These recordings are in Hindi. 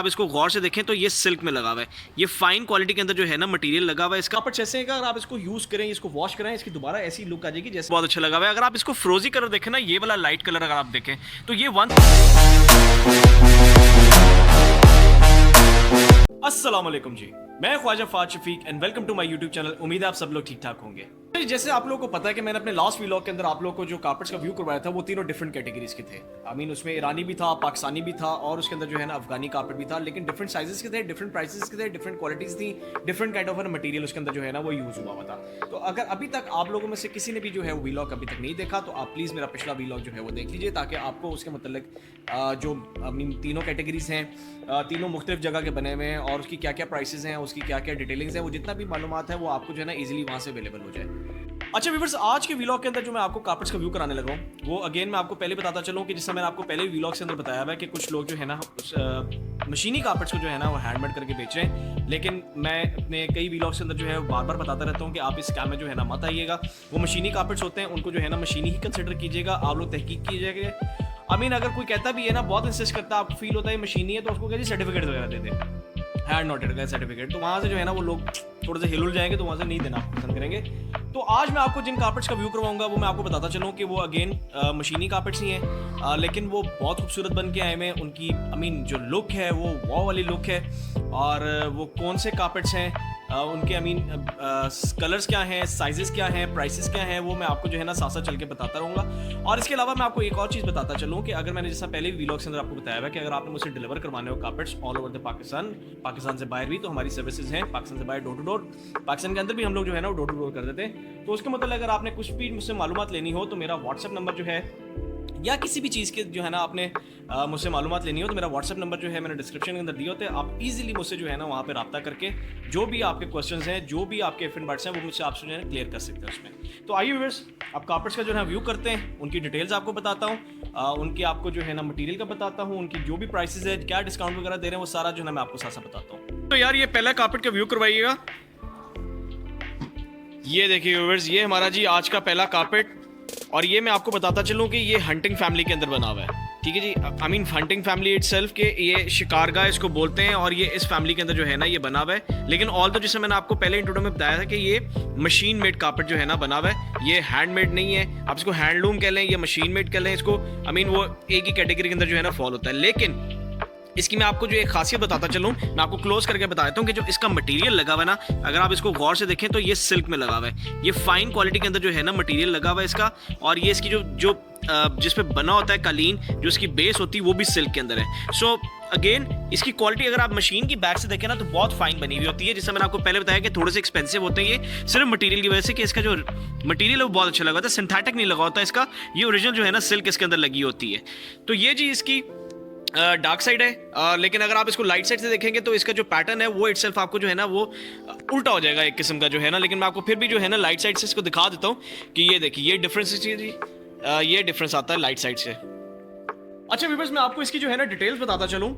आप इसको गौर से देखें तो ये सिल्क में लगा हुआ है, ये फाइन क्वालिटी के अंदर जो है ना मटेरियल लगा हुआ है इसका। पर जैसे अगर आप इसको यूज़ करें, इसको वॉश करें, इसकी दोबारा ऐसी लुक आ जाएगी जैसे बहुत अच्छा लगा हुआ है। अगर आप इसको फ्रोजी कलर देखें ना, ये वाला लाइट कलर अगर आप देखें तो ये अस्सलाम वालेकुम जी, मैं Khwaja Faaz Shafiq and welcome to my YouTube channel. उम्मीद है आप सब लोग ठीक ठाक होंगे। जैसे आप लोगों को पता है कि मैंने अपने लास्ट व्लॉग के अंदर आप लोगों को जो कारपेट्स का व्यू करवाया था वो तीनों डिफरेंट कैटेगरीज के थे। उसमें ईरानी भी था, पाकिस्तानी भी था और उसके अंदर जो है ना अफगानी कारपेट भी था, लेकिन डिफरेंट साइजेस के थे, डिफरेंट प्राइसेस के थे, डिफरेंट क्वालिटीज थी, डिफरेंट काइंड ऑफ मटेरियल उसके अंदर जो है ना वो यूज हुआ था। तो अगर अभी तक आप लोगों में से किसी ने भी जो है वो व्लॉग अभी तक नहीं देखा तो आप प्लीज़ मेरा पिछला व्लॉग जो है वो देख लीजिए, ताकि आपको उसके मतलब जो तीनों कैटेगरीज हैं, तीनों मुख्तलिफ जगह के बने हुए हैं और उसकी क्या क्या प्राइसेस हैं, उसकी क्या क्या डिटेलिंग्स हैं, वो जितना भी मालूमात है वो आपको जो है ना इजीली वहाँ से अवेलेबल हो जाए। अच्छा व्यूअर्स, आज के व्लॉग के अंदर जो मैं आपको कारपेट्स का व्यू कराने लगा हूँ वो अगेन मैं आपको पहले बताता चलूँ कि जिससे मैंने आपको पहले व्लॉग के अंदर बताया हुआ है कि कुछ लोग जो है ना मशीनी कारपेट्स को जो है ना वो हैंडमेड करके बेच रहे हैं, लेकिन मैं अपने कई व्लॉग्स के अंदर जो है बार बार बताता रहता हूँ कि आप इस स्कैम में जो है ना मत आइएगा। वो मशीनी कारपेट्स होते हैं, उनको जो है ना मशीनी ही कंसिडर कीजिएगा, आप लोग तहकीक कीजिएगा। अगर कोई कहता भी है ना, बहुत इंसिस्ट करता है, आपको फील होता है मशीनी है तो उसको कहते सर्टिफिकेट वगैरह दे दे, हैंड नोटेड का सर्टिफिकेट, तो वहाँ से जो है ना वो लोग थोड़े से हिल जाएंगे, तो वहाँ से नहीं देना पसंद करेंगे। तो आज मैं आपको जिन कारपेट्स का व्यू करवाऊंगा वो मैं आपको बताता चलूँ कि वो अगेन मशीनी कारपेट्स ही हैं, लेकिन वो बहुत खूबसूरत बन के आए हैं। उनकी जो लुक है वो वॉ वाली लुक है, और वो कौन से कारपेट्स हैं, उनके कलर्स क्या हैं, साइजेस क्या हैं, प्राइसेस क्या हैं, वो मैं आपको जो है ना साथ साथ चल के बताता रहूँगा। और इसके अलावा मैं आपको एक और चीज़ बताता चलूँ कि अगर मैंने जैसा पहले व्लॉग्स के अंदर आपको बताया हुआ कि अगर आपने मुझसे डिलीवर करवाने हो carpets all over the Pakistan से बाहर भी, तो हमारी सर्विसेज हैं पाकिस्तान से बाहर डोर टू डोर, पाकिस्तान के अंदर भी हम लोग जो है ना डोर टू डोर कर देते हैं। तो उसके मतलब अगर आपने कुछ भी मुझसे मालूमात लेनी हो तो मेरा व्हाट्सएप नंबर जो है, या किसी भी चीज़ के जो है ना आपने मुझसे मालूमात लेनी हो तो मेरा व्हाट्सएप नंबर जो है मैंने डिस्क्रिप्शन के अंदर दिया होता है। आप इजीली मुझसे जो है ना वहाँ पे रब्ता करके जो भी आपके क्वेश्चंस हैं, जो भी आपके इफ एंड बट्स हैं, वो मुझसे आपसे जो है क्लियर कर सकते हैं उसमें। तो आइए व्यूअर्स, अब कारपेट्स का जो है व्यू करते हैं, उनकी डिटेल्स आपको बताता हूँ, उनकी आपको जो है ना मटीरियल का बताता हूँ, उनकी जो भी प्राइसेस है, क्या डिस्काउंट वगैरह दे रहे हैं, वो सारा जो है मैं आपको साथ साथ बताता हूँ। तो यार ये पहला कारपेट का व्यू करवाइएगा। ये देखिए व्यूअर्स, ये हमारा जी आज का पहला कारपेट, और ये मैं आपको बताता चलूँ कि ये हंटिंग फैमिली के अंदर बना हुआ है, ठीक है जी। हंटिंग फैमिली इटसेल्फ के ये शिकारगाह इसको बोलते हैं, और ये इस फैमिली के अंदर जो है ना ये बना हुआ है। लेकिन ऑल तो जैसे मैंने आपको पहले इंट्रोडक्शन में बताया था कि ये मशीन मेड कारपेट जो है ना बना हुआ है, ये हैंडमेड नहीं है। आप इसको हैंडलूम कह लें या मशीन मेड कह लें, इसको वो एक ही कैटेगरी के अंदर जो है ना फॉल होता है। लेकिन इसकी मैं आपको जो एक खासियत बताता चलूँ, मैं आपको क्लोज करके बता देता हूँ कि जो इसका मटेरियल लगा हुआ है ना, अगर आप इसको गौर से देखें तो ये सिल्क में लगा हुआ है, ये फाइन क्वालिटी के अंदर जो है ना मटेरियल लगा हुआ है इसका। और ये इसकी जो जिस पे बना होता है कालीन, जो इसकी बेस होती है वो भी सिल्क के अंदर है। सो अगेन इसकी क्वालिटी अगर आप मशीन की बैक से देखें ना तो बहुत फाइन बनी हुई होती है। जैसे मैंने आपको पहले बताया कि थोड़े से एक्सपेंसिव होते हैं ये सिर्फ मटेरियल की वजह से, कि इसका जो मटेरियल है वो बहुत अच्छा लगा होता है, सिंथेटिक नहीं लगा होता इसका, ये ओरिजिनल जो है ना सिल्क इसके अंदर लगी होती है। तो ये जी इसकी डार्क साइड है, लेकिन अगर आप इसको लाइट साइड से देखेंगे तो इसका जो पैटर्न है वो इटसेल्फ आपको जो है ना वो उल्टा हो जाएगा एक किस्म का जो है ना। लेकिन मैं आपको फिर भी जो है ना लाइट साइड से इसको दिखा देता हूँ कि ये देखिए ये डिफरेंस, ये डिफरेंस आता है लाइट साइड से। अच्छा व्यूअर्स, मैं आपको इसकी जो है ना डिटेल्स बताता चलूँ,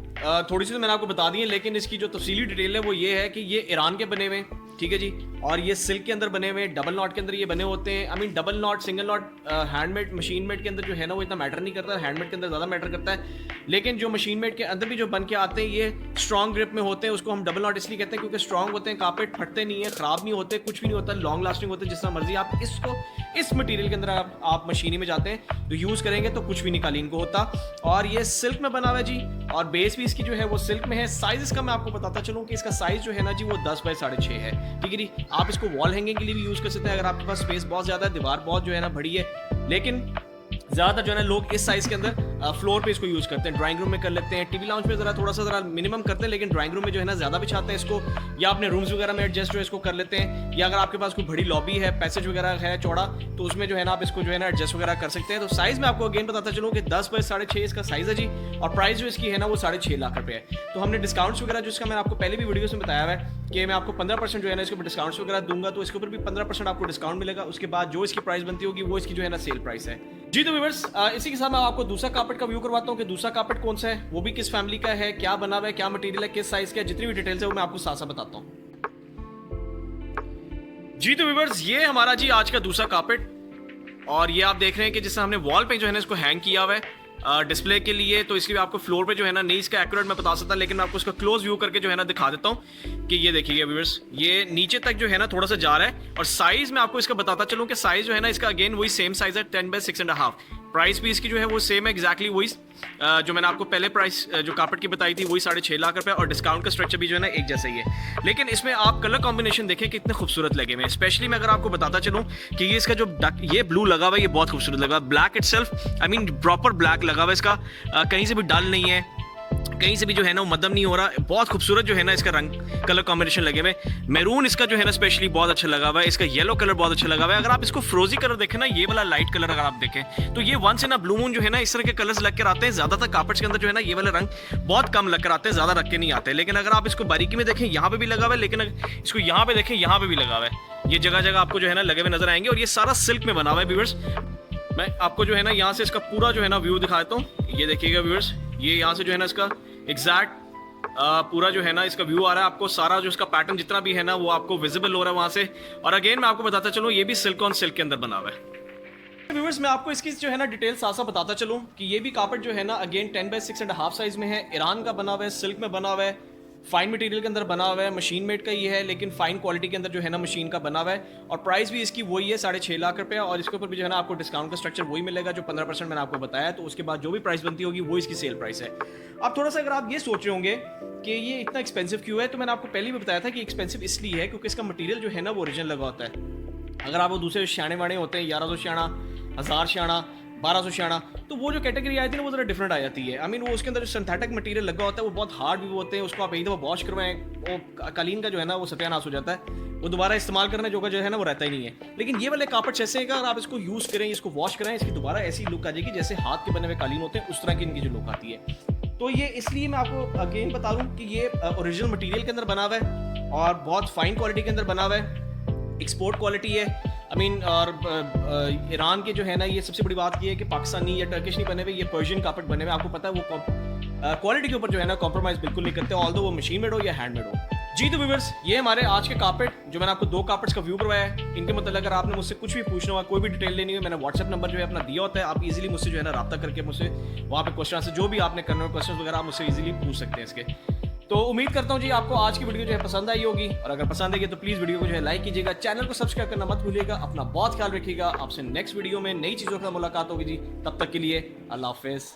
थोड़ी सी तो मैंने आपको बता दी है, लेकिन इसकी जो तफसीली डिटेल है वो ये है कि ये ईरान के बने हुए हैं, ठीक है जी, और ये सिल्क के अंदर बने हुए हैं, डबल नॉट के अंदर ये बने होते हैं। Double not, single not handmade, machine made के अंदर जो है ना वो इतना मैटर नहीं करता, हैंडमेड के अंदर ज़्यादा मैटर करता है। लेकिन जो मशीन मेड के अंदर भी जो बन के आते हैं ये स्ट्रॉन्ग ग्रिप में होते हैं, उसको हम डबल नॉट इसलिए कहते हैं क्योंकि स्ट्रॉन्ग होते हैं, कारपेट फटते नहीं है, ख़राब नहीं होते, कुछ भी नहीं होता, लॉन्ग लास्टिंग होते हैं। जिस तरह मर्जी आप इसको इस मटेरियल के अंदर आप मशीनी में जाते हैं तो यूज़ करेंगे तो कुछ भी नहीं कालीन को होता। और ये सिल्क में बना हुआ है जी, और बेस भी इसकी जो है वो सिल्क में है। साइज़ का मैं आपको बताता चलूँ कि इसका साइज़ जो है ना जी वो 10 बाय 6.5 है, ठीक है जी। आप इसको वॉल हैंगिंग के लिए भी यूज़ कर सकते हैं अगर आपके पास स्पेस बहुत ज़्यादा है, दीवार बहुत जो है ना बड़ी है। लेकिन ज़्यादातर जो है ना लोग इस साइज़ के अंदर फ्लोर पे इसको यूज़ करते हैं, ड्राइंग रूम में कर लेते हैं, टीवी लाउंज में थोड़ा सा मिनिमम करते हैं, लेकिन ड्राइंग रूम में जो है ना ज़्यादा बिछाते हैं इसको, या अपने रूम्स वगैरह में एडजस्ट जो है इसको कर लेते हैं। या अगर आपके पास कोई बड़ी लॉबी है, पैसेज वगैरह है चौड़ा, तो उसमें जो है ना आप इसको जो है ना एडजस्ट वगैरह कर सकते हैं। तो साइज़ में आपको अगेन बताता चलूँ कि 10 बाय 6.5 इसका साइज़ है जी, और प्राइस जो इसकी है ना वो 6.5 लाख रुपये है। तो हमने डिस्काउंट्स वगैरह जिसका मैंने आपको पहले भी वीडियोस में बताया हुआ है कि मैं आपको 15% जो है ना इसके ऊपर डिस्काउंट्स वगैरह दूंगा, तो इसके ऊपर भी 15% आपको डिस्काउंट मिलेगा। उसके बाद जो इसकी प्राइस बनती होगी वो इसकी जो है ना सेल प्राइस है जी। तो व्यूअर्स, इसी के साथ मैं आपको दूसरा कारपेट का व्यू करवाता हूँ कि दूसरा कारपेट कौन सा है, वो भी किस फैमिली का है, क्या बना हुआ है, क्या मटेरियल है, किस साइज का है, जितनी भी डिटेल्स है वो मैं आपको साथ साथ बताता हूँ जी। तो व्यूअर्स, ये हमारा जी आज का दूसरा कारपेट, और ये आप देख रहे हैं कि जिससे हमने वॉल पे जो है ना इसको हैंग किया हुआ है, डिस्प्ले के लिए, तो इसके भी आपको फ्लोर पे जो है ना नहीं इसका एक्यूरेट मैं बता सकता, लेकिन मैं आपको इसका क्लोज व्यू करके जो है ना दिखा देता हूँ कि ये देखिएगा व्यूअर्स, ये नीचे तक जो है ना थोड़ा सा जा रहा है। और साइज मैं आपको इसका बताता चलूँ कि साइज जो है ना इसका अगेन वही सेम साइज है 10x6.5। प्राइस भी इसकी जो है वो सेम है एग्जैक्टली वही जो मैंने आपको पहले प्राइस जो कारपेट की बताई थी वही 6.5 लाख रुपए, और डिस्काउंट का स्ट्रक्चर भी जो है ना एक जैसा ही है। लेकिन इसमें आप कलर कॉम्बिनेशन देखें कितने खूबसूरत लगे हुए हैं। स्पेशली मैं अगर आपको बताता चलूँ कि ये इसका जो ये ब्लू लगा हुआ है ये बहुत खूबसूरत लगा हुआ है। Black itself I mean proper black लगा हुआ है इसका, कहीं से भी डल नहीं है, कहीं से भी जो है ना वो मध्यम नहीं हो रहा। बहुत खूबसूरत जो है ना इसका रंग कलर कॉम्बिनेशन लगे हुए। मैरून इसका जो है ना स्पेशली बहुत अच्छा लगा हुआ है, इसका येलो कलर बहुत अच्छा लगा हुआ है। अगर आप इसको फ्रोजी कलर देखें ना, ये वाला लाइट कलर अगर आप देखें तो ये once in a blue moon जो है ना इस तरह के कलर्स लग कर आते हैं। ज्यादातर कार्पेट्स के अंदर जो है ना ये वाले रंग बहुत कम लग कर आते हैं, ज्यादा रख के नहीं आते। लेकिन अगर आप इसको बारीकी में देखें यहाँ पे भी लगा हुआ है, लेकिन इसको यहाँ पे देखें यहाँ पे भी लगा हुआ है। ये जगह जगह आपको जो है ना लगे हुए नजर आएंगे, और ये सारा सिल्क में बना हुआ है व्यूअर्स। मैं आपको जो है ना यहाँ से इसका पूरा जो है ना व्यू दिखाता हूँ, ये देखिएगा व्यूअर्स, ये यहाँ से जो है ना इसका एग्जैक्ट पूरा जो है ना इसका व्यू आ रहा है आपको। सारा जो इसका पैटर्न जितना भी है ना वो आपको विजिबल हो रहा है वहां से। और अगेन मैं आपको बताता चलूँ ये भी सिल्क ऑन सिल्क के अंदर बना हुआ है। व्यूअर्स मैं आपको इसकी जो है ना डिटेल साथ बताता चलूँ कि ये भी कार्पेट जो है ना अगेन 10x6.5 साइज में है, ईरान का बना हुआ है, सिल्क में बना हुआ है, फाइन मटेरियल के अंदर बना हुआ है, मशीन मेड का ही है लेकिन फाइन क्वालिटी के अंदर जो है ना मशीन का बना हुआ है। और प्राइस भी इसकी वही है 6.5 लाख रुपए, और इसके ऊपर भी जो है ना आपको डिस्काउंट का स्ट्रक्चर वही मिलेगा जो 15% मैंने आपको बताया। तो उसके बाद जो भी प्राइस बनती होगी वो इसकी सेल प्राइस है। अब थोड़ा सा अगर आप ये सोच रहे होंगे कि ये इतना एक्सपेंसिव क्यों है, तो मैंने आपको पहले भी बताया था कि एक्सपेंसिव इसलिए है क्योंकि इसका मटेरियल जो है ना वो ओरिजिनल लगा होता है। अगर आप वो दूसरे श्याणे वाणे होते हैं 1100 श्याणा, 1000 श्याणा, 1200 श्याणा, तो वो जो कैटेगरी आई थी ना वो जरा डिफरेंट आ जाती है। आई मीन वो उसके अंदर जो सिंथेटिक मटेरियल लगा होता है वो बहुत हार्ड भी होते हैं, उसको आप एक दफ़ा वॉश करवाएं वो कालीन का जो है ना वो सत्यानाश हो जाता है, वो दोबारा इस्तेमाल करने जो है ना वो रहता ही नहीं है। लेकिन ये वाले कार्पेट्स ऐसे हैं कि अगर आप इसको यूज़ करें, इसको वॉश करें, इसकी दोबारा ऐसी लुक आ जाएगी जैसे हाथ के बने हुए कालीन होते हैं उस तरह की इनकी जो लुक आती है। तो ये इसलिए मैं आपको अगेन बता दूं कि ये ओरिजिनल मटेरियल के अंदर बना हुआ है और बहुत फाइन क्वालिटी के अंदर बना हुआ है, एक्सपोर्ट क्वालिटी है। आई मीन और ईरान के जो है ना ये सबसे बड़ी बात ये है कि पाकिस्तानी या टर्किश नहीं बने हुए, ये पर्शियन कार्पेट बने हुए। आपको पता है वो क्वालिटी के ऊपर जो है ना कॉम्प्रोमाइज़ बिल्कुल नहीं करते, ऑल्दो वो मशीन मेड हो या हैंड मेड हो। जी तो व्यूअर्स ये हमारे आज के कार्पेट जो मैंने आपको 2 कार्पेट्स का व्यू करवाया है। इनके मतलब अगर आपने मुझसे कुछ भी पूछना हुआ, कोई भी डिटेल लेनी है, मैंने व्हाट्सएप नंबर जो है अपना दिया होता है, आप इजीली मुझसे जो है ना रब्ता करके मुझसे वहाँ पे क्वेश्चन से जो भी आपने करने हो क्वेश्चन वगैरह आप मुझसे इजीली पूछ सकते हैं इसके। तो उम्मीद करता हूँ जी आपको आज की वीडियो जो है पसंद आई होगी, और अगर पसंद आई तो प्लीज़ वीडियो को जो है लाइक कीजिएगा, चैनल को सब्सक्राइब करना मत भूलिएगा। अपना बहुत ख्याल रखिएगा, आपसे नेक्स्ट वीडियो में नई चीज़ों के साथ मुलाकात होगी जी, तब तक के लिए अल्लाह हाफिज़।